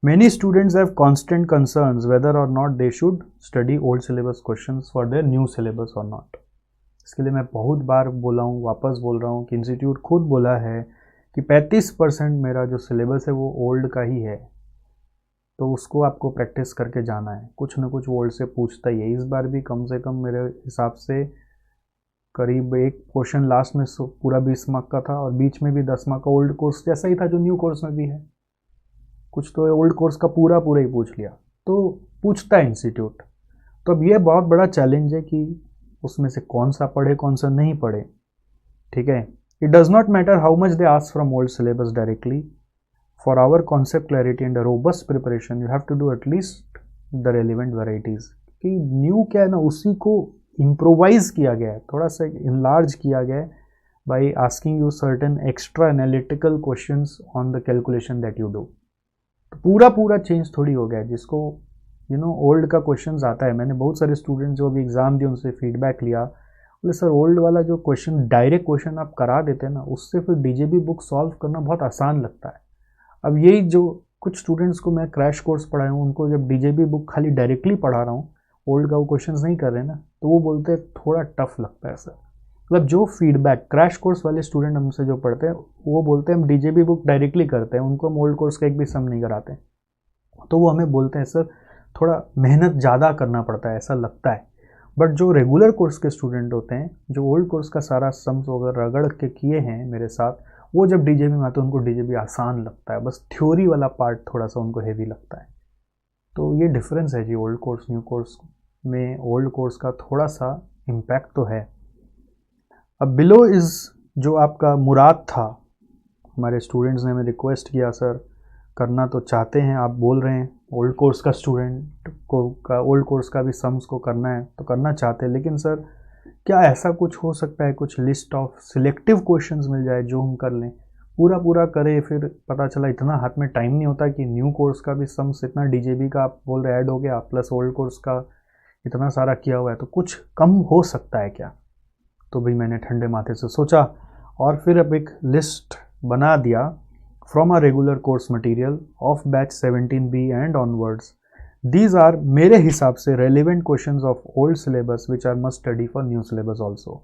Many students have constant concerns whether or not they should study old syllabus questions for their new syllabus or not. इसके लिए मैं बहुत बार बोला हूँ, वापस बोल रहा हूँ कि इंस्टीट्यूट खुद बोला है कि 35% मेरा जो सिलेबस है वो ओल्ड का ही है, तो उसको आपको प्रैक्टिस करके जाना है। कुछ ना कुछ ओल्ड से पूछता ही है। इस बार भी कम से कम मेरे हिसाब से करीब एक क्वेश्चन लास्ट में पूरा 20 मार्क का था और बीच में भी 10 मार्क का ओल्ड कोर्स जैसा ही था जो न्यू कोर्स में भी है। कुछ तो ओल्ड कोर्स का पूरा पूरा ही पूछ लिया, तो पूछता है इंस्टीट्यूट। तो अब ये बहुत बड़ा चैलेंज है कि उसमें से कौन सा पढ़े कौन सा नहीं पढ़े। ठीक है, it does not matter how much they ask from old syllabus directly. For our concept clarity and robust preparation you have to do at least the relevant varieties. कि न्यू क्या है ना, उसी को इम्प्रोवाइज किया गया है, थोड़ा सा इनलार्ज किया गया है by asking you certain extra analytical questions on the calculation that you do. तो पूरा पूरा चेंज थोड़ी हो गया है। जिसको ओल्ड का क्वेश्चंस आता है, मैंने बहुत सारे स्टूडेंट जो अभी एग्ज़ाम दिए उनसे फीडबैक लिया, बोले सर ओल्ड वाला जो क्वेश्चन डायरेक्ट क्वेश्चन आप करा देते हैं ना, उससे फिर डीजेबी बुक सॉल्व करना बहुत आसान लगता है। अब यही जो कुछ स्टूडेंट्स को मैं क्रैश कोर्स पढ़ाया हूँ, उनको जब डीजेबी बुक खाली डायरेक्टली पढ़ा रहा हूँ, ओल्ड का वो क्वेश्चन नहीं कर रहे ना, तो वो बोलते हैं थोड़ा टफ लगता है सर। मतलब जो फीडबैक क्रैश कोर्स वाले स्टूडेंट हमसे जो पढ़ते हैं वो बोलते हैं हम डीजेबी बुक डायरेक्टली करते हैं, उनको हम ओल्ड कोर्स का एक भी सम नहीं कराते। तो वो हमें बोलते हैं सर थोड़ा मेहनत ज़्यादा करना पड़ता है, ऐसा लगता है। बट जो रेगुलर कोर्स के स्टूडेंट होते हैं, जो ओल्ड कोर्स का सारा सम्स वगैरह रगड़ के किए हैं मेरे साथ, वो जब डीजेबी में आते हैं उनको डीजेबी आसान लगता है, बस थ्योरी वाला पार्ट थोड़ा सा उनको हेवी लगता है। तो ये डिफरेंस है जी ओल्ड कोर्स न्यू कोर्स में। ओल्ड कोर्स का थोड़ा सा इम्पैक्ट तो है। अब बिलो इज़ जो आपका मुराद था, हमारे स्टूडेंट्स ने हमें रिक्वेस्ट किया सर करना तो चाहते हैं, आप बोल रहे हैं ओल्ड कोर्स का स्टूडेंट को का ओल्ड कोर्स का भी सम्स को करना है तो करना चाहते हैं, लेकिन सर क्या ऐसा कुछ हो सकता है, कुछ लिस्ट ऑफ सिलेक्टिव क्वेश्चंस मिल जाए जो हम कर लें, पूरा पूरा करें, फिर पता चला इतना हाथ में टाइम नहीं होता कि न्यू कोर्स का भी सम्स इतना डीजेबी का आप बोल रहे ऐड हो गया प्लस ओल्ड कोर्स का इतना सारा किया हुआ है, तो कुछ कम हो सकता है क्या। तो भाई मैंने ठंडे माथे से सोचा और फिर अब एक लिस्ट बना दिया from a regular course material of batch 17B and onwards. These are मेरे हिसाब से relevant questions of old syllabus which are must study for new syllabus also.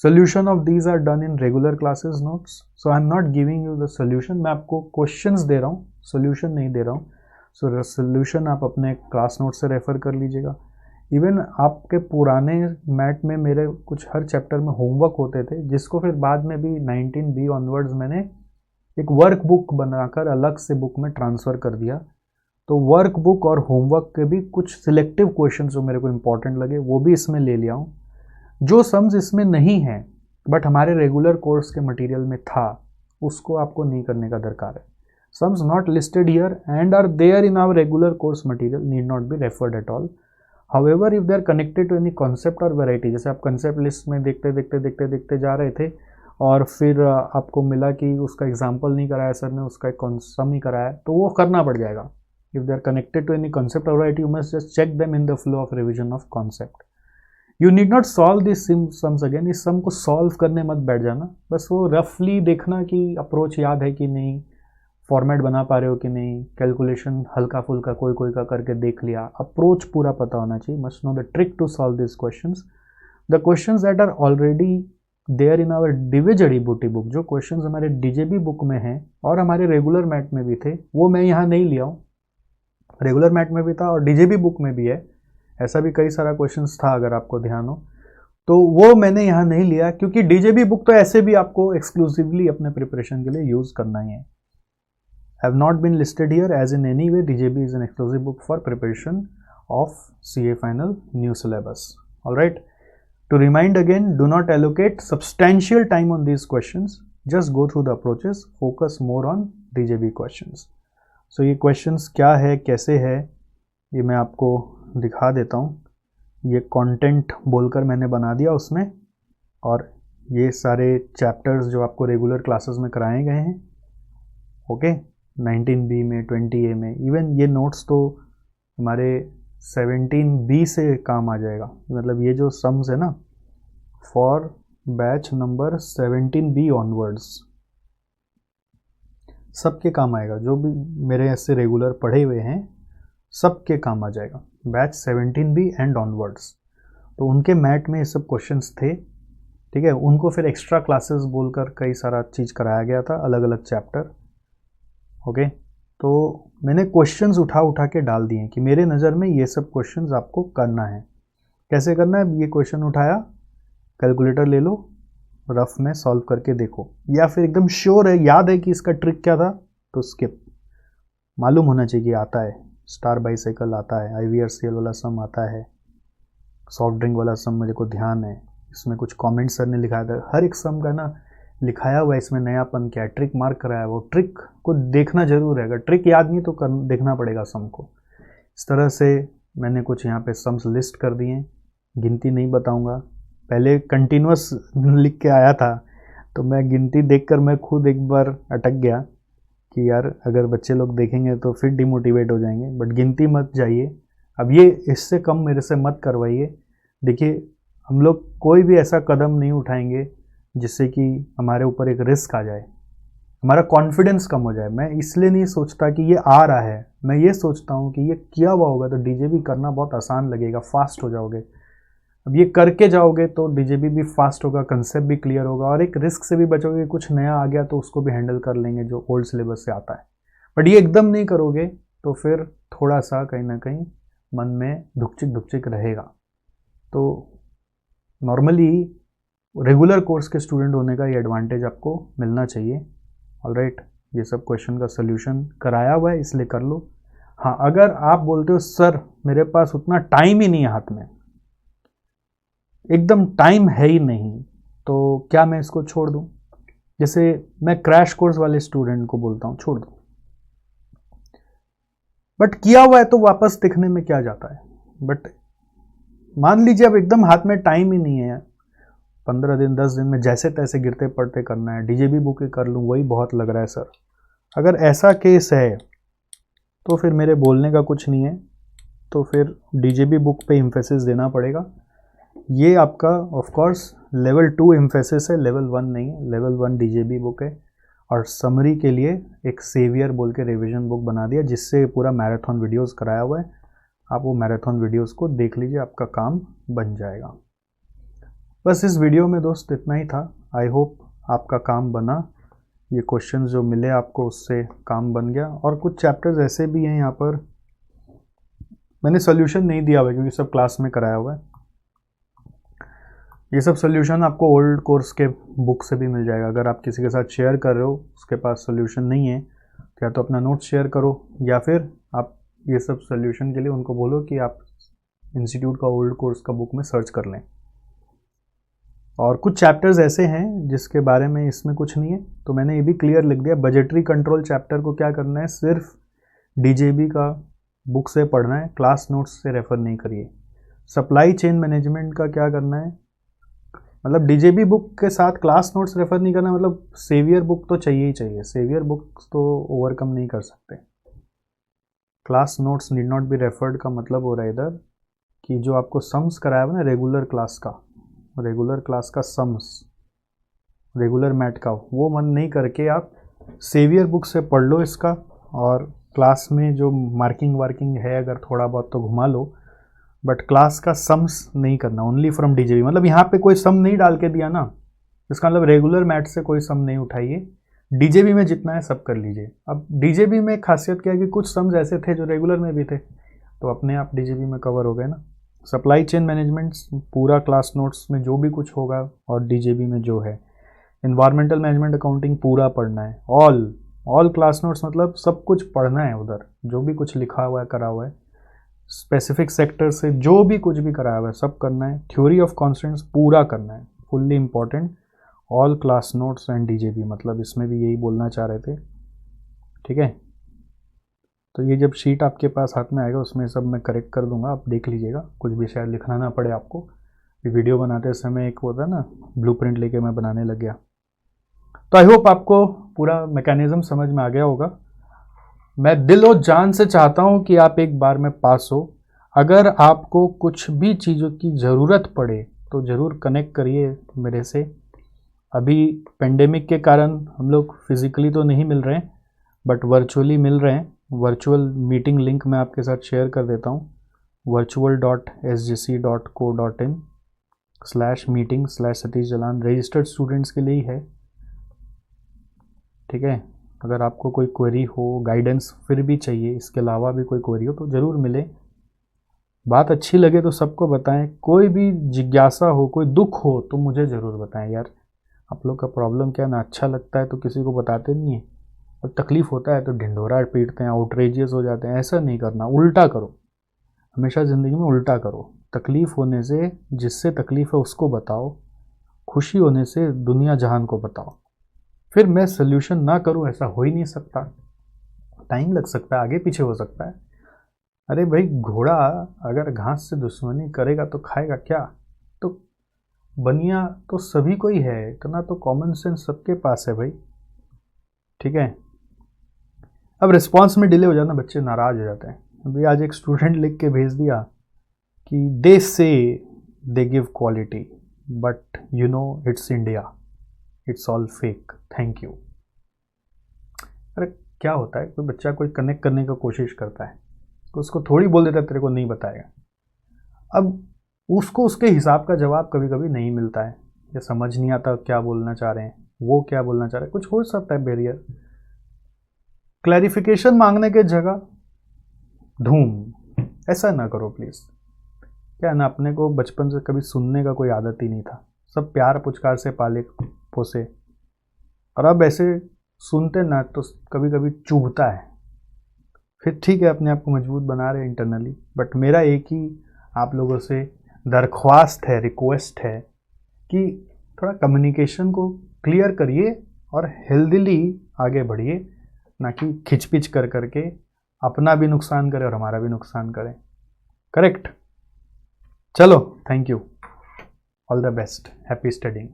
Solution of these are done in regular classes notes, so I am not giving you the solution, मैं आपको questions दे रहा हूँ, solution नहीं दे रहा हूँ। So solution आप अपने class note से रेफर कर लीजिएगा। इवन आपके पुराने मैट में मेरे कुछ हर चैप्टर में होमवर्क होते थे, जिसको फिर बाद में भी 19B ऑनवर्ड्स मैंने एक वर्क बुक बनाकर अलग से बुक में ट्रांसफ़र कर दिया। तो वर्क बुक और होमवर्क के भी कुछ सिलेक्टिव क्वेश्चन जो मेरे को इंपॉर्टेंट लगे वो भी इसमें ले लिया हूँ। जो सम्स इसमें नहीं है बट हमारे रेगुलर कोर्स के मटेरियल में था, उसको आपको नहीं करने का दरकार है। Sums not listed here and are there in our regular course material need not be referred at all. However if they are connected to any concept और वेराइटी, जैसे आप कंसेप्ट लिस्ट में देखते देखते देखते देखते जा रहे थे और फिर आपको मिला कि उसका एग्जाम्पल नहीं कराया सर ने, उसका एक सम ही कराया, तो वो करना पड़ जाएगा। If they are connected to any concept और variety you must just check them in the flow of revision of concept. You need not solve this sums again, इस सम को सॉल्व करने मत बैठ जाना, बस वो रफली देखना कि अप्रोच याद है कि नहीं, फॉर्मेट बना पा रहे हो कि नहीं, कैलकुलेशन हल्का फुल्का कोई कोई का करके देख लिया, अप्रोच पूरा पता होना चाहिए। Must know the trick to solve this questions. The questions that are already there in our डिवे जड़ी बूटी बुक, जो क्वेश्चंस हमारे डीजेबी बुक में हैं और हमारे रेगुलर मैट में भी थे, वो मैं यहाँ नहीं लिया हूँ। रेगुलर मैट में भी था और डीजेबी बुक में भी है, ऐसा भी कई सारा क्वेश्चंस था अगर आपको ध्यान हो, तो वो मैंने यहाँ नहीं लिया क्योंकि डीजेबी बुक तो ऐसे भी आपको एक्सक्लूसिवली अपने प्रिपरेशन के लिए यूज़ करना ही है। Have not been listed here as in any way DJB is an exclusive book for preparation of CA final new syllabus. Alright, to remind again, do not allocate substantial time on these questions, just go through the approaches, focus more on DJB questions. So ये questions क्या है कैसे है ये मैं आपको दिखा देता हूँ। ये content बोलकर मैंने बना दिया उसमें, और ये सारे chapters जो आपको regular classes में कराए गए हैं, ओके 19B में 20A में, इवन ये नोट्स तो हमारे 17B से काम आ जाएगा। मतलब ये जो सम्स है ना for batch number 17B onwards, सबके काम आएगा, जो भी मेरे ऐसे रेगुलर पढ़े हुए हैं सबके काम आ जाएगा, बैच 17 भी एंड ऑनवर्ड्स। तो उनके मैट में ये सब क्वेश्चंस थे, ठीक है। उनको फिर एक्स्ट्रा क्लासेस बोलकर कई सारा चीज़ कराया गया था, अलग अलग चैप्टर, ओके। तो मैंने क्वेश्चंस उठा उठा के डाल दिए कि मेरे नज़र में ये सब क्वेश्चंस आपको करना है। कैसे करना है? ये क्वेश्चन उठाया, कैलकुलेटर ले लो, रफ में सॉल्व करके देखो, या फिर एकदम श्योर है, याद है कि इसका ट्रिक क्या था, तो स्किप। मालूम होना चाहिए कि आता है, स्टार बाइसाइकिल आता है, IVRCL वाला सम आता है, सॉफ्ट ड्रिंक वाला सम मेरे को ध्यान है, इसमें कुछ कमेंट सर ने लिखा था, हर एक सम का ना लिखाया हुआ है, इसमें नयापन क्या है, ट्रिक मार्क कराया, वो ट्रिक को देखना जरूर है, अगर ट्रिक याद नहीं तो देखना पड़ेगा सम को। इस तरह से मैंने कुछ यहाँ पे सम्स लिस्ट कर दिए, गिनती नहीं बताऊँगा, पहले कंटिन्यूस लिख के आया था, तो मैं गिनती देखकर मैं खुद एक बार अटक गया कि यार अगर बच्चे लोग देखेंगे तो फिर डिमोटिवेट हो जाएंगे, बट गिनती मत जाइए, अब ये इससे कम मेरे से मत करवाइए। देखिए हम लोग कोई भी ऐसा कदम नहीं उठाएंगे जिससे कि हमारे ऊपर एक रिस्क आ जाए, हमारा कॉन्फिडेंस कम हो जाए। मैं इसलिए नहीं सोचता कि ये आ रहा है, मैं ये सोचता हूँ कि ये किया हुआ होगा तो DJB करना बहुत आसान लगेगा, फास्ट हो जाओगे। अब ये करके जाओगे तो DJB भी फास्ट होगा, कंसेप्ट भी क्लियर होगा, और एक रिस्क से भी बचोगे, कुछ नया आ गया तो उसको भी हैंडल कर लेंगे जो ओल्ड सिलेबस से आता है। बट ये एकदम नहीं करोगे तो फिर थोड़ा सा कहीं ना कहीं मन में धुकचिक रहेगा। तो नॉर्मली रेगुलर कोर्स के स्टूडेंट होने का ये एडवांटेज आपको मिलना चाहिए। ऑलराइट, ये सब क्वेश्चन का सोल्यूशन कराया हुआ है इसलिए कर लो। हाँ, अगर आप बोलते हो सर मेरे पास उतना टाइम ही नहीं है हाथ में, एकदम टाइम है ही नहीं, तो क्या मैं इसको छोड़ दूं? जैसे मैं क्रैश कोर्स वाले स्टूडेंट को बोलता हूं छोड़ दो, बट किया हुआ है तो वापस दिखने में क्या जाता है। बट मान लीजिए अब एकदम हाथ में टाइम ही नहीं है, 15 दिन 10 दिन में जैसे तैसे गिरते पड़ते करना है, DJB बुक कर लूँ वही बहुत लग रहा है सर, अगर ऐसा केस है तो फिर मेरे बोलने का कुछ नहीं है, तो फिर DJB बुक पे इम्फेसिस देना पड़ेगा। ये आपका ऑफ कोर्स लेवल 2 इम्फेसिस है, लेवल 1 नहीं है, लेवल 1 DJB बुक है। और समरी के लिए एक सेवियर बोल के रिविजन बुक बना दिया जिससे पूरा मैराथन वीडियोस कराया हुआ है, आप वो मैराथन वीडियोस को देख लीजिए, आपका काम बन जाएगा। बस इस वीडियो में दोस्त इतना ही था, आई होप आपका काम बना, ये क्वेश्चंस जो मिले आपको उससे काम बन गया। और कुछ चैप्टर्स ऐसे भी हैं यहाँ पर मैंने सोल्यूशन नहीं दिया हुआ है क्योंकि सब क्लास में कराया हुआ है, ये सब सोल्यूशन आपको ओल्ड कोर्स के बुक से भी मिल जाएगा। अगर आप किसी के साथ शेयर कर रहे हो उसके पास सोल्यूशन नहीं है तो या तो अपना नोट शेयर करो, या फिर आप ये सब सोल्यूशन के लिए उनको बोलो कि आप इंस्टीट्यूट का ओल्ड कोर्स का बुक में सर्च कर लें। और कुछ चैप्टर्स ऐसे हैं जिसके बारे में इसमें कुछ नहीं है, तो मैंने ये भी क्लियर लिख दिया, बजटरी कंट्रोल चैप्टर को क्या करना है, सिर्फ DJB का बुक से पढ़ना है, क्लास नोट्स से रेफर नहीं करिए। सप्लाई चेन मैनेजमेंट का क्या करना है, मतलब DJB बुक के साथ क्लास नोट्स रेफर नहीं करना, मतलब सेवियर बुक तो चाहिए ही चाहिए, सेवियर बुक तो ओवरकम नहीं कर सकते। Class notes need not be referred का मतलब हो रहा है इधर कि जो आपको सम्स कराया हुआ ना रेगुलर क्लास का सम्स, रेगुलर मैथ का, वो मन नहीं करके आप सेवियर बुक से पढ़ लो इसका, और क्लास में जो मार्किंग है अगर थोड़ा बहुत तो घुमा लो, बट क्लास का सम्स नहीं करना, ओनली फ्रॉम DJB। मतलब यहाँ पे कोई सम नहीं डाल के दिया ना, इसका मतलब रेगुलर मैथ से कोई सम नहीं उठाइए, DJB में जितना है सब कर लीजिए। अब DJB में खासियत क्या है कि कुछ सम्स ऐसे थे जो रेगुलर में भी थे, तो अपने आप DJB में कवर हो गए ना। सप्लाई चेन मैनेजमेंट पूरा क्लास नोट्स में जो भी कुछ होगा, और DJB में जो है इन्वायरमेंटल मैनेजमेंट अकाउंटिंग पूरा पढ़ना है, ऑल क्लास नोट्स, मतलब सब कुछ पढ़ना है, उधर जो भी कुछ लिखा हुआ है करा हुआ है, स्पेसिफिक सेक्टर से जो भी कुछ भी कराया हुआ है सब करना है, थ्योरी ऑफ कॉन्स्टेंट्स पूरा करना है, fully important, all class notes and DJB, मतलब इसमें भी यही बोलना चाह रहे थे, ठीक है। तो ये जब शीट आपके पास हाथ में आएगा उसमें सब मैं करेक्ट कर दूंगा, आप देख लीजिएगा, कुछ भी शायद लिखना ना पड़े आपको। वीडियो बनाते समय एक होता है ना ब्लूप्रिंट लेके मैं बनाने लग गया। तो आई होप आपको पूरा मैकेनिज्म समझ में आ गया होगा। मैं दिल और जान से चाहता हूं कि आप एक बार में पास हो। अगर आपको कुछ भी चीज़ों की ज़रूरत पड़े तो ज़रूर कनेक्ट करिए मेरे से। अभी पेंडेमिक के कारण हम लोग फिज़िकली तो नहीं मिल रहे हैं, बट वर्चुअली मिल रहे हैं। वर्चुअल मीटिंग लिंक मैं आपके साथ शेयर कर देता हूँ, virtual.sgc.co.in/meeting/सतीश जलान रजिस्टर्ड स्टूडेंट्स के लिए ही है, ठीक है। अगर आपको कोई क्वेरी हो, गाइडेंस फिर भी चाहिए, इसके अलावा भी कोई क्वेरी हो तो ज़रूर मिले। बात अच्छी लगे तो सबको बताएं, कोई भी जिज्ञासा हो, कोई दुख हो तो मुझे ज़रूर बताएं यार। आप लोग का प्रॉब्लम क्या ना, अच्छा लगता है तो किसी को बताते नहीं है, और तकलीफ़ होता है तो ढिंढोरा पीटते हैं, आउटरेजियस हो जाते हैं। ऐसा नहीं करना, उल्टा करो, हमेशा ज़िंदगी में उल्टा करो। तकलीफ़ होने से जिससे तकलीफ़ है उसको बताओ, खुशी होने से दुनिया जहान को बताओ। फिर मैं सोल्यूशन ना करूं ऐसा हो ही नहीं सकता, टाइम लग सकता है, आगे पीछे हो सकता है। अरे भाई, घोड़ा अगर घास से दुश्मनी करेगा तो खाएगा क्या? तो बनिया तो सभी को ही है, इतना तो कॉमन सेंस सबके पास है भाई, ठीक है। अब रिस्पॉन्स में डिले हो जाना, बच्चे नाराज हो जाते हैं। अभी आज एक स्टूडेंट लिख के भेज दिया कि दे से they give quality but you know it's India, it's all fake, thank you. अरे क्या होता है, कोई बच्चा कोई कनेक्ट करने का कोशिश करता है तो उसको थोड़ी बोल देता है तेरे को नहीं बताएगा। अब उसको उसके हिसाब का जवाब कभी कभी नहीं मिलता है, या समझ नहीं आता क्या बोलना चाह रहे हैं, वो क्या बोलना चाह रहे हैं, कुछ हो सकता है बैरियर। क्लैरिफिकेशन मांगने के जगह धूम, ऐसा ना करो प्लीज़। क्या है ना, अपने को बचपन से कभी सुनने का कोई आदत ही नहीं था, सब प्यार पुचकार से पाले पोसे, और अब ऐसे सुनते ना तो कभी कभी चुभता है। फिर ठीक है, अपने आप को मजबूत बना रहे इंटरनली, बट मेरा एक ही आप लोगों से दरख्वास्त है, रिक्वेस्ट है कि थोड़ा कम्युनिकेशन को क्लियर करिए और हेल्दीली आगे बढ़िए, ना कि खिचपिच कर करके अपना भी नुकसान करें और हमारा भी नुकसान करें। करेक्ट? चलो, thank you, all the best, happy studying.